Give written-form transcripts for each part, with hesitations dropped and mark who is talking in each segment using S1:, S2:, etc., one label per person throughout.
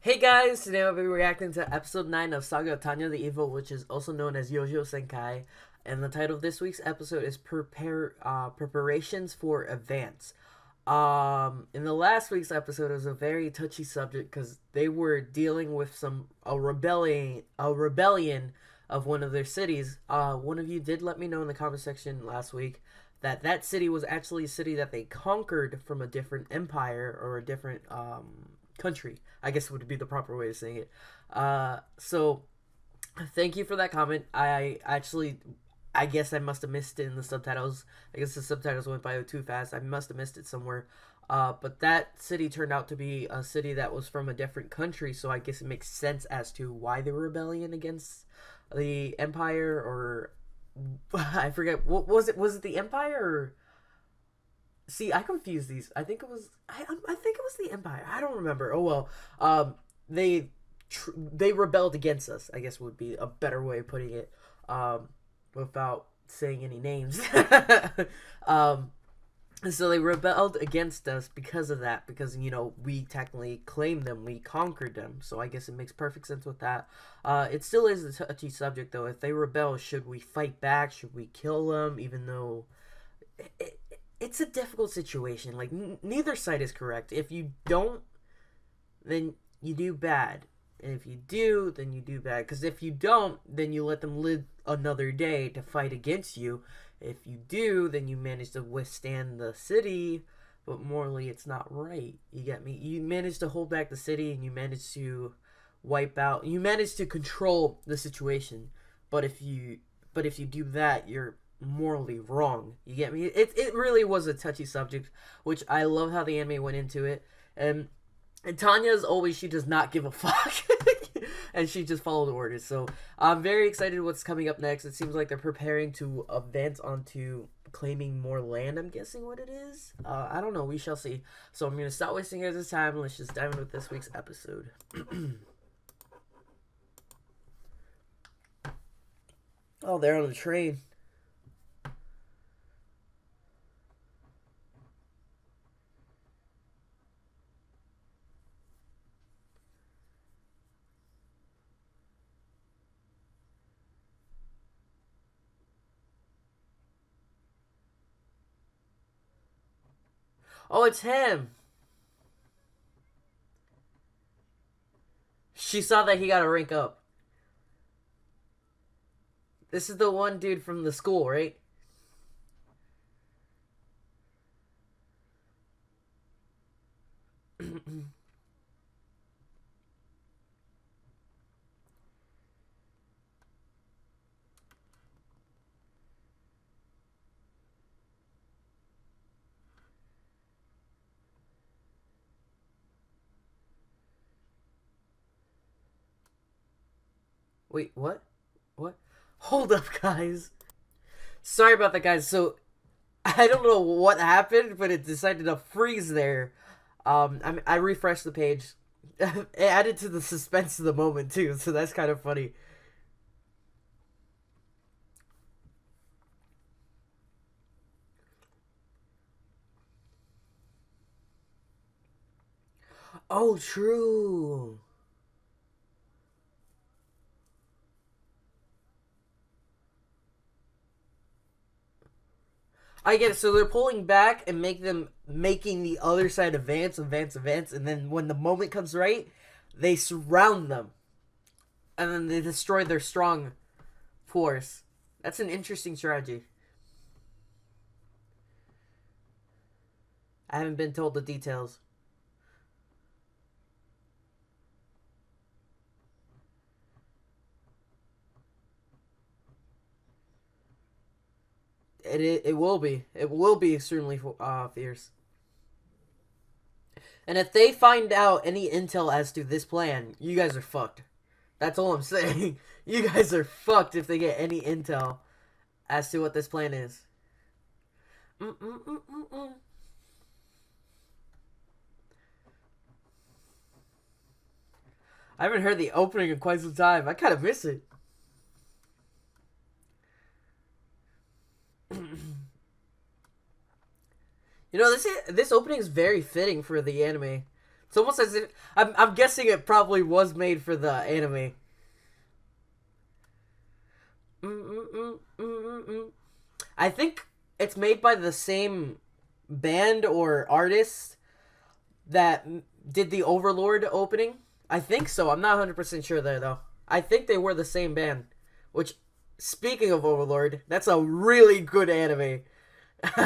S1: Hey guys, today I'll be reacting to episode 9 of Saga of Tanya the Evil, which is also known as Yojo Senkai. And the title of this week's episode is Preparations for Advance. In the last week's episode, it was a very touchy subject because they were dealing with a rebellion of one of their cities. One of you did let me know in the comment section last week that that city was actually a city that they conquered from a different empire or a different country. I guess would be the proper way of saying it. So thank you for that comment. I guess I must have missed it in the subtitles. I guess the subtitles went by too fast. I must have missed it somewhere. But that city turned out to be a city that was from a different country, so I guess it makes sense as to why they were rebellion against the Empire, or I forget. What was it? Was it the Empire? Or see, I confuse these. I think it was. I think it was the Empire. I don't remember. Oh well. They they rebelled against us, I guess would be a better way of putting it, without saying any names. um, so they rebelled against us because of that, because, we technically claimed them, we conquered them, so I guess it makes perfect sense with that. It still is a touchy subject, though. If they rebel, should we fight back? Should we kill them? Even though it's a difficult situation. Like, neither side is correct. If you don't, then you do bad. And if you do, then you do bad. Because if you don't, then you let them live another day to fight against you. If you do, then you manage to withstand the city, but morally it's not right. You get me? You manage to hold back the city, and you manage to wipe out. You manage to control the situation. But if you do that, you're morally wrong. You get me? It really was a touchy subject, which I love how the anime went into it. And Tanya, as always, she does not give a fuck. And she just followed orders. So I'm very excited what's coming up next. It seems like they're preparing to advance onto claiming more land, I'm guessing what it is. I don't know. We shall see. So I'm going to stop wasting your guys' time and let's just dive in with this week's episode. Oh, they're on the train. Oh, it's him. She saw that he got a rank up. This is the one dude from the school, right? Wait, what? What? Hold up, guys. Sorry about that, guys. So, I don't know what happened, but it decided to freeze there. I refreshed the page. It added to the suspense of the moment, too, so that's kind of funny. Oh, true. I get it. So they're pulling back and making the other side advance, and then when the moment comes right, they surround them, and then they destroy their strong force. That's an interesting strategy. I haven't been told the details. It will be. It will be extremely fierce. And if they find out any intel as to this plan, you guys are fucked. That's all I'm saying. You guys are fucked if they get any intel as to what this plan is. Mm-mm-mm-mm-mm. I haven't heard the opening in quite some time. I kind of miss it. This opening is very fitting for the anime. It's almost as if I'm guessing it probably was made for the anime. I think it's made by the same band or artist that did the Overlord opening. I think so. I'm not 100% sure there though. I think they were the same band. Which, speaking of Overlord, that's a really good anime.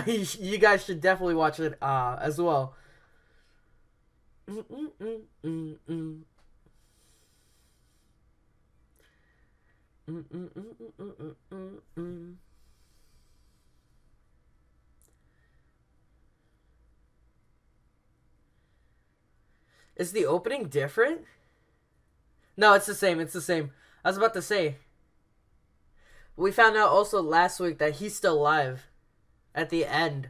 S1: You guys should definitely watch it as well. Is the opening different? No, it's the same. It's the same. I was about to say. We found out also last week that he's still alive at the end.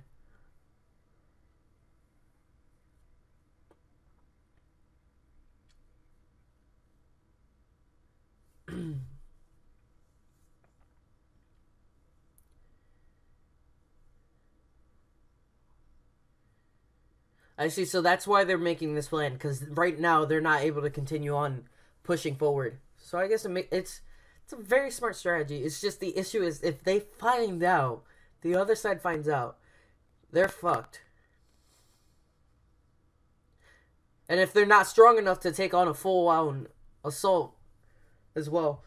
S1: I see. So that's why they're making this plan, because right now they're not able to continue on pushing forward. So I guess it's a very smart strategy. It's just the issue is if they find out, the other side finds out, they're fucked. And if they're not strong enough to take on a full on assault as well.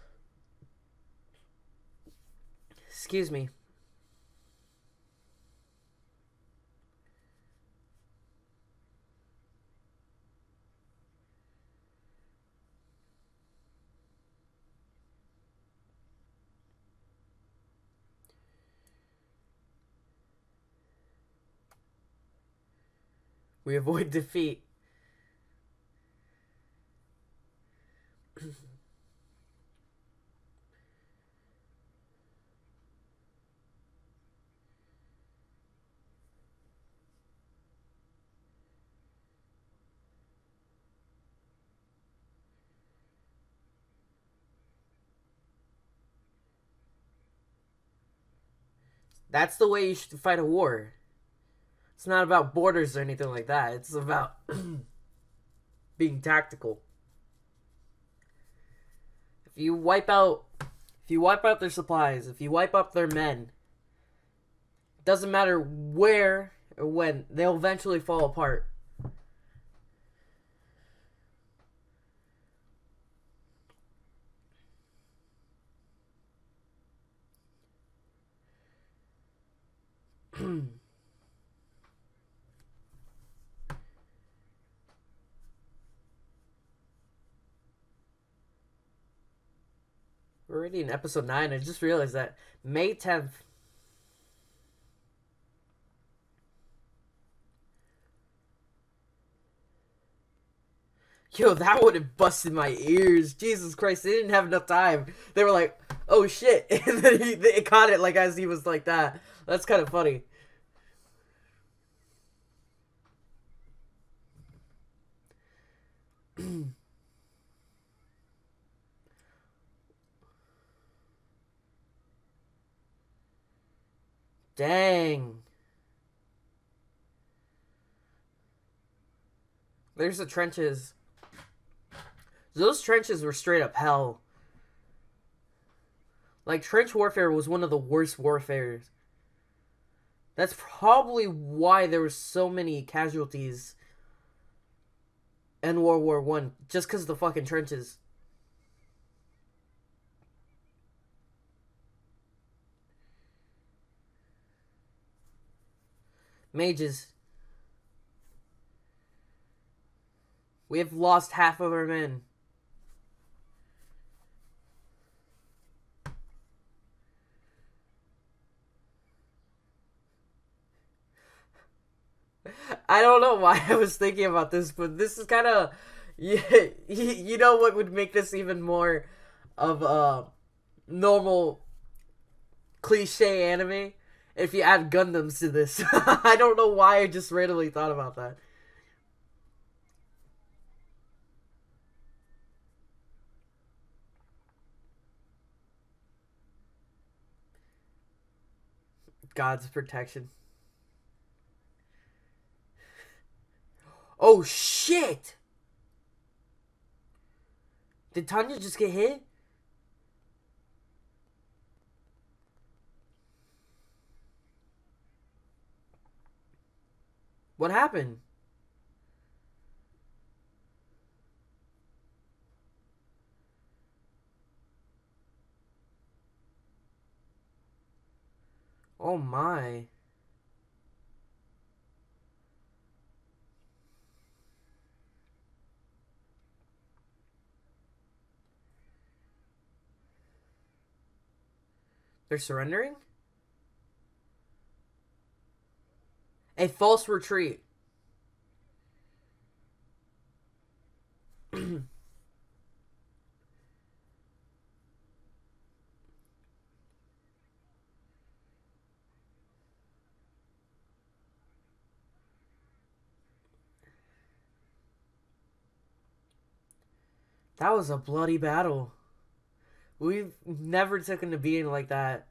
S1: Excuse me. We avoid defeat. That's the way you should fight a war. It's not about borders or anything like that. It's about being tactical. If you wipe out if you wipe out their supplies, if you wipe out their men, it doesn't matter where or when, they'll eventually fall apart. We're already in episode 9. I just realized that May 10th. Yo, that would have busted my ears. Jesus Christ, they didn't have enough time. They were like, oh shit. And then they caught it like as he was like that. That's kind of funny. Dang. There's the trenches. Those trenches were straight up hell. Like, trench warfare was one of the worst warfares. That's probably why there were so many casualties in World War One, just because of the fucking trenches. Mages. We have lost half of our men. I don't know why I was thinking about this, but this is kind of, yeah, you know what would make this even more of a normal cliche anime? If you add Gundams to this. I don't know why I just randomly thought about that. God's protection. Oh shit! Did Tanya just get hit? What happened? Oh my. They're surrendering? A false retreat. That was a bloody battle. We've never taken a beating like that.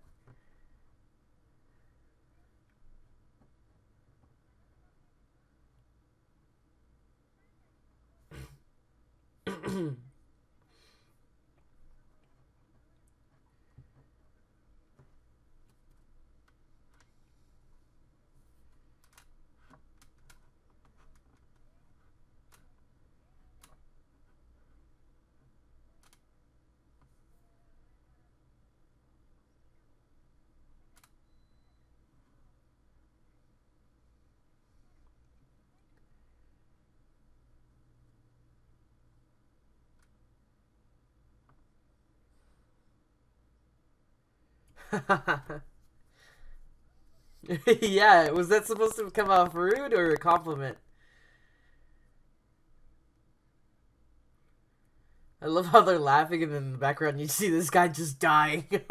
S1: Yeah, was that supposed to come off rude or a compliment? I love how they're laughing and then in the background you see this guy just dying. What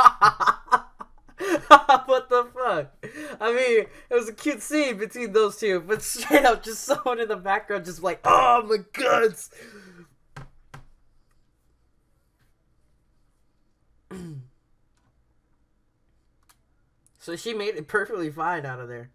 S1: the fuck? I mean, it was a cute scene between those two, but straight up just someone in the background just like, oh my guts. So she made it perfectly fine out of there.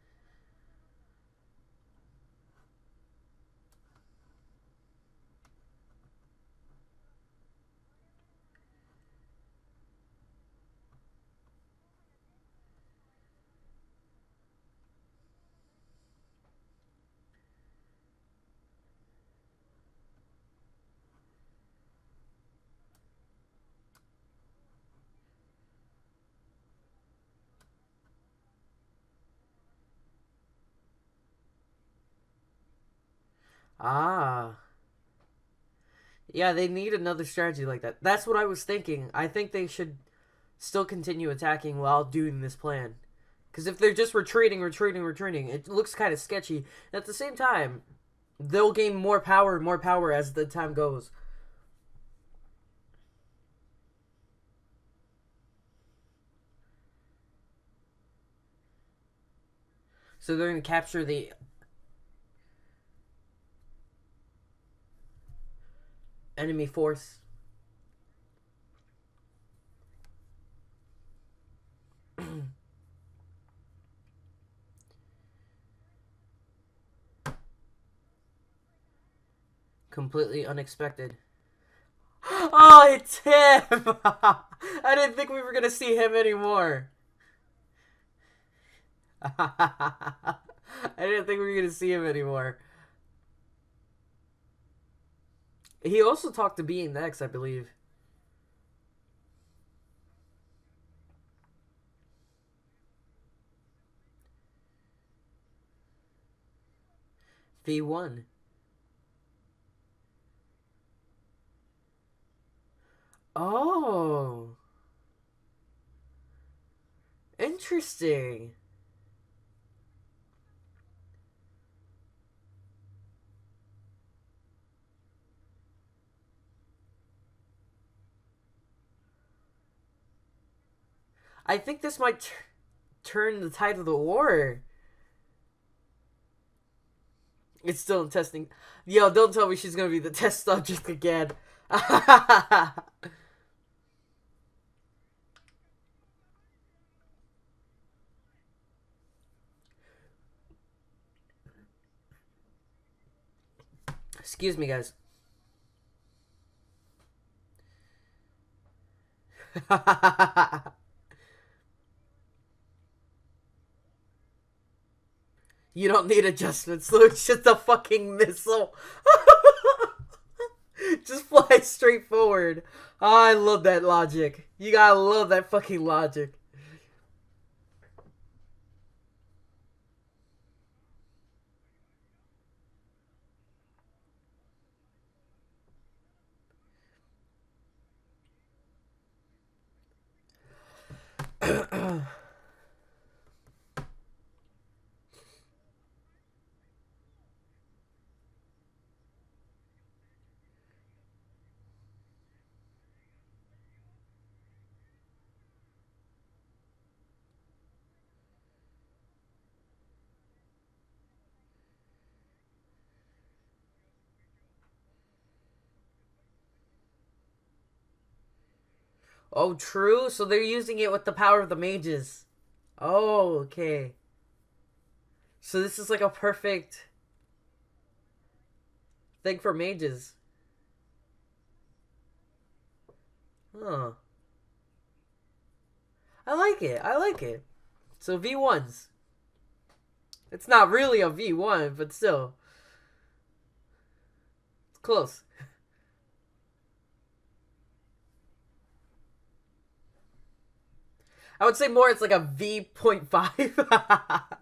S1: Ah. Yeah, they need another strategy like that. That's what I was thinking. I think they should still continue attacking while doing this plan. Because if they're just retreating, it looks kind of sketchy. And at the same time, they'll gain more power as the time goes. So they're going to capture the enemy force. Completely unexpected. Oh, it's him! I didn't think we were going to see him anymore. I didn't think we were going to see him anymore. He also talked to Being Next, I believe. V1. Oh, interesting. I think this might turn the tide of the war. It's still in testing. Yo, don't tell me she's gonna be the test subject again. Excuse me, guys. You don't need adjustments. Look, it's just a fucking missile. Just fly straight forward. Oh, I love that logic. You gotta love that fucking logic. Oh, true. So they're using it with the power of the mages. Oh, okay. So this is like a perfect thing for mages. Huh. I like it. I like it. So V1s. It's not really a V1, but still. It's close. I would say more it's like a V.5.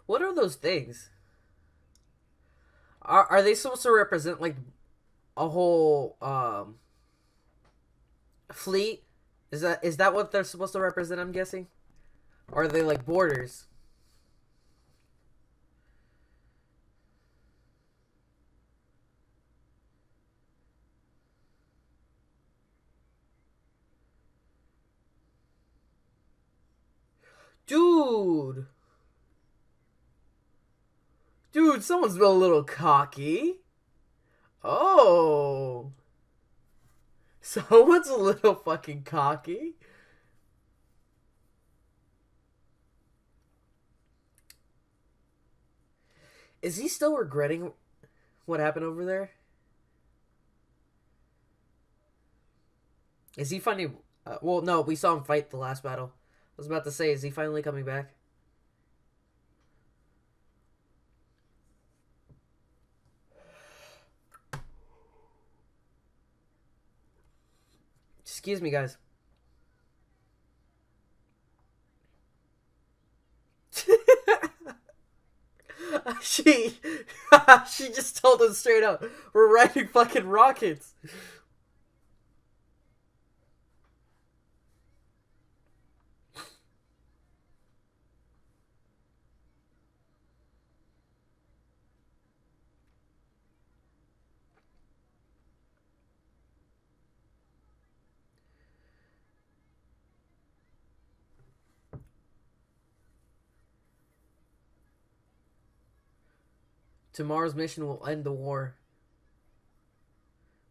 S1: What are those things? Are they supposed to represent like a whole fleet? Is that what they're supposed to represent, I'm guessing? Or are they like borders? Dude. Dude, someone's been a little cocky. Oh. Someone's a little fucking cocky. Is he still regretting what happened over there? Is he finally? Well, no, we saw him fight the last battle. I was about to say, is he finally coming back? Excuse me, guys. she, she just told us straight up, we're riding fucking rockets. Tomorrow's mission will end the war.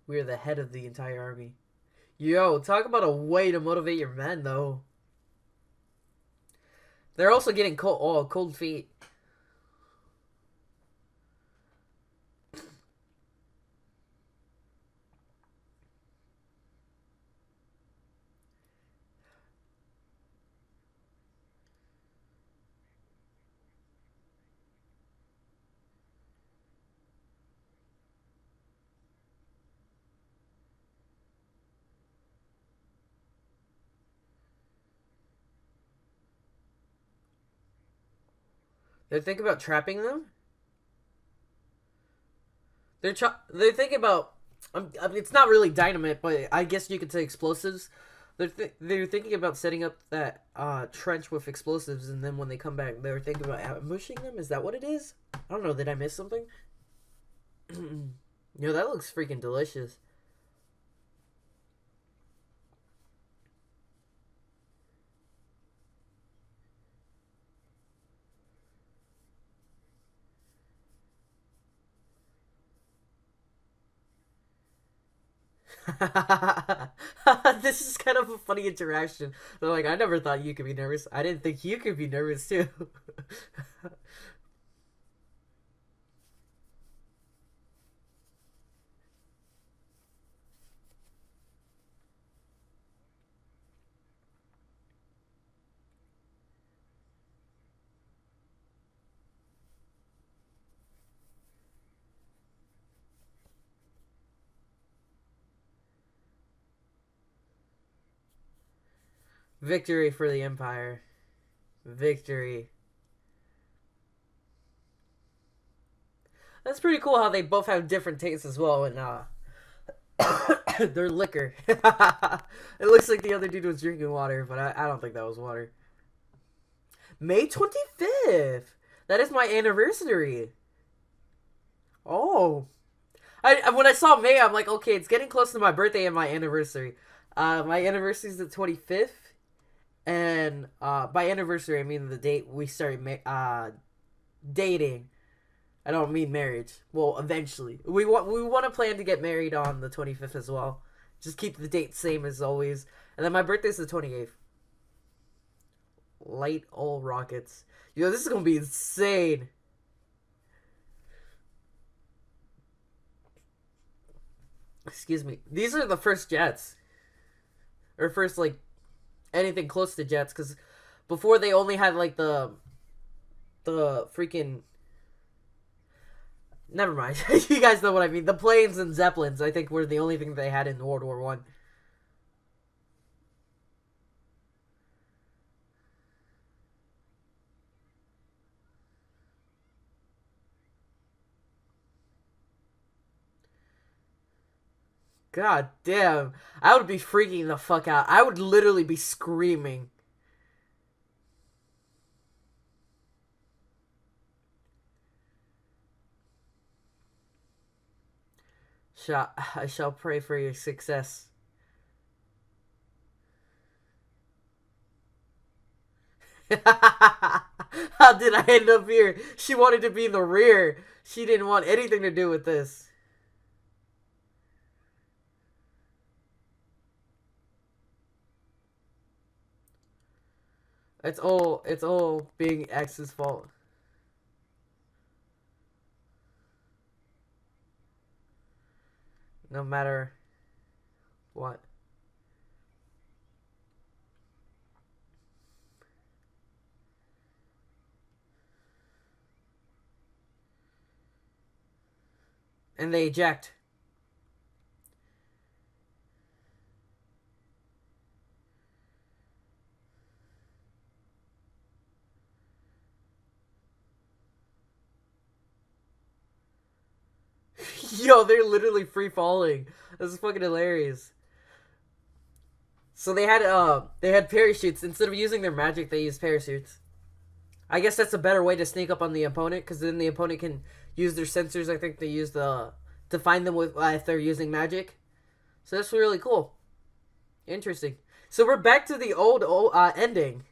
S1: We are the head of the entire army. Yo, talk about a way to motivate your men, though. They're also getting cold feet. They're thinking about trapping them. They're thinking about. It's not really dynamite, but I guess you could say explosives. They're thinking about setting up that trench with explosives, and then when they come back, they're thinking about ambushing them. Is that what it is? I don't know. Did I miss something? Yo, that looks freaking delicious. This is kind of a funny interaction. They're like, I never thought you could be nervous. I didn't think you could be nervous too. Victory for the Empire. Victory. That's pretty cool how they both have different tastes as well, and their liquor. It looks like the other dude was drinking water, but I don't think that was water. May 25th! That is my anniversary. Oh. When I saw May, I'm like, okay, it's getting close to my birthday and my anniversary. My anniversary is the 25th, and by anniversary I mean the date we started dating. I don't mean marriage. Well, eventually. We want to plan to get married on the 25th as well. Just keep the date same as always. And then my birthday's the 28th. Light all rockets. Yo, this is going to be insane. Excuse me. These are the first jets. Or first, like, anything close to jets. Because before they only had, like, the freaking... Never mind. You guys know what I mean. The planes and zeppelins, I think, were the only thing they had in World War One. God damn. I would be freaking the fuck out. I would literally be screaming. I shall pray for your success. How did I end up here? She wanted to be in the rear. She didn't want anything to do with this. It's all being X's fault. No matter what. And they eject. Yo, they're literally free falling. This is fucking hilarious. So they had parachutes. Instead of using their magic, they used parachutes. I guess that's a better way to sneak up on the opponent, because then the opponent can use their sensors. I think they use to find them with if they're using magic. So that's really cool. Interesting. So we're back to the old ending.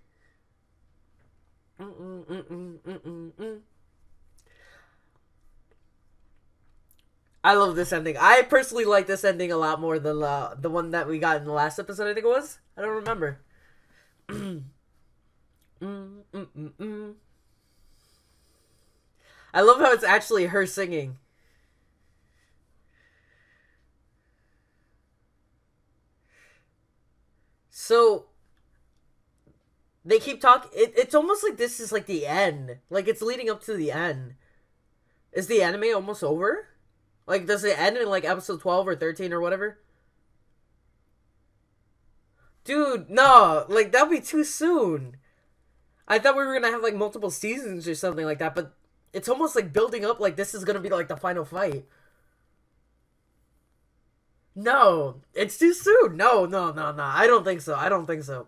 S1: I love this ending. I personally like this ending a lot more than the one that we got in the last episode, I think it was. I don't remember. I love how it's actually her singing. So they keep talking. It's almost like this is like the end. Like it's leading up to the end. Is the anime almost over? Like, does it end in like episode 12 or 13 or whatever? Dude, no. Like, that'd be too soon. I thought we were gonna have like multiple seasons or something like that, but it's almost like building up like this is gonna be like the final fight. No, it's too soon. No, no, no, no. I don't think so. I don't think so.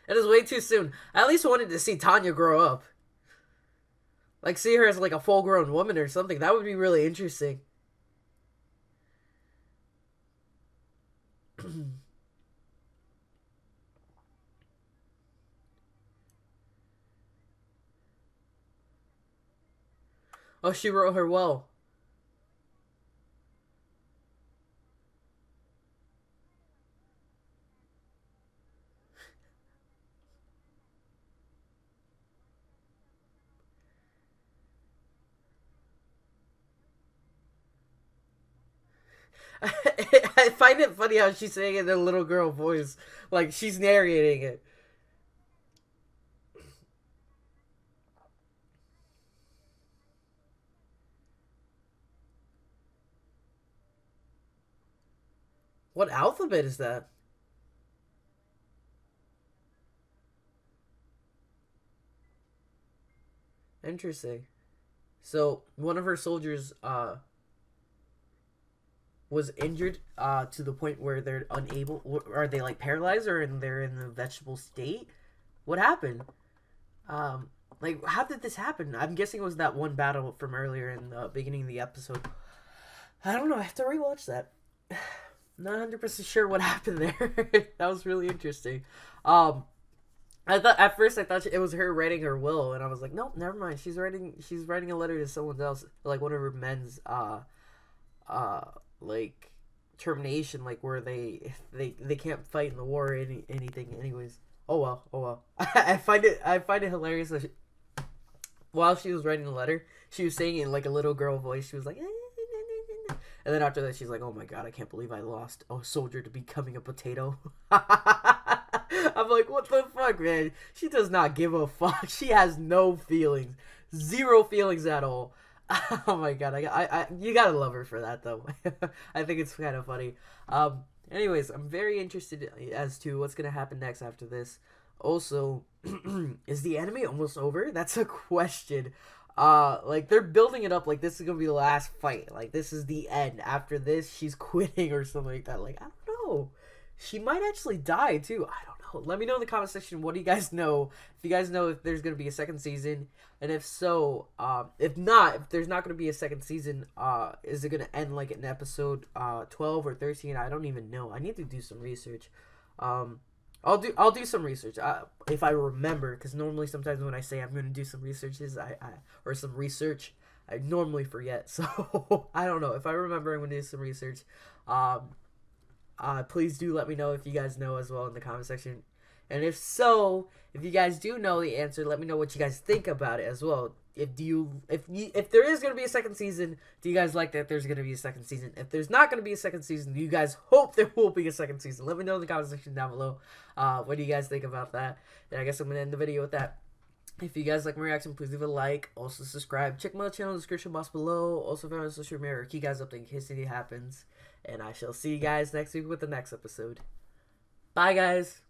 S1: It is way too soon. I at least wanted to see Tanya grow up. Like, see her as like a full grown woman or something. That would be really interesting. Oh, she wrote her well. I find it funny how she's saying it in a little girl voice. Like, she's narrating it. What alphabet is that? Interesting. So, one of her soldiers was injured to the point where they're unable. Are they like paralyzed or they're in the vegetable state? What happened? Like how did this happen? I'm guessing it was that one battle from earlier in the beginning of the episode. I don't know. I have to rewatch that. Not 100% sure what happened there. That was really interesting. Um, I thought at first I thought it was her writing her will, and I was like, nope, never mind. She's writing a letter to someone else, like one of her men's uh like termination, like where they can't fight in the war or anything. Anyways, oh well, oh well. I find it hilarious that while she was writing the letter, she was saying it in like a little girl voice. She was like, and then after that, she's like, "Oh my god, I can't believe I lost a soldier to becoming a potato." I'm like, "What the fuck, man?" She does not give a fuck. She has no feelings, zero feelings at all. Oh my god, you gotta love her for that though. I think it's kind of funny. Anyways, I'm very interested as to what's gonna happen next after this. Also, is the anime almost over? That's a question. Like they're building it up like this is gonna be the last fight. Like this is the end. After this, she's quitting or something like that. Like I don't know. She might actually die too. I don't know. Let me know in the comment section. What do you guys know? If you guys know if there's gonna be a second season, and if so, if not, if there's not gonna be a second season, is it gonna end like in episode 12 or 13? I don't even know. I need to do some research. Um, I'll do some research if I remember, because normally sometimes when I say I'm gonna do some researches, I or some research, I normally forget. So I don't know if I remember. I'm gonna do some research. Um, please do let me know if you guys know as well in the comment section. And if so, if you guys do know the answer, let me know what you guys think about it as well. If there is gonna be a second season, do you guys like that there's gonna be a second season? If there's not gonna be a second season, do you guys hope there will be a second season? Let me know in the comment section down below. What do you guys think about that? And I guess I'm gonna end the video with that. If you guys like my reaction, please leave a like. Also subscribe. Check my channel description box below. Also find my social media. Keep you guys updated in case anything happens. And I shall see you guys next week with the next episode. Bye, guys.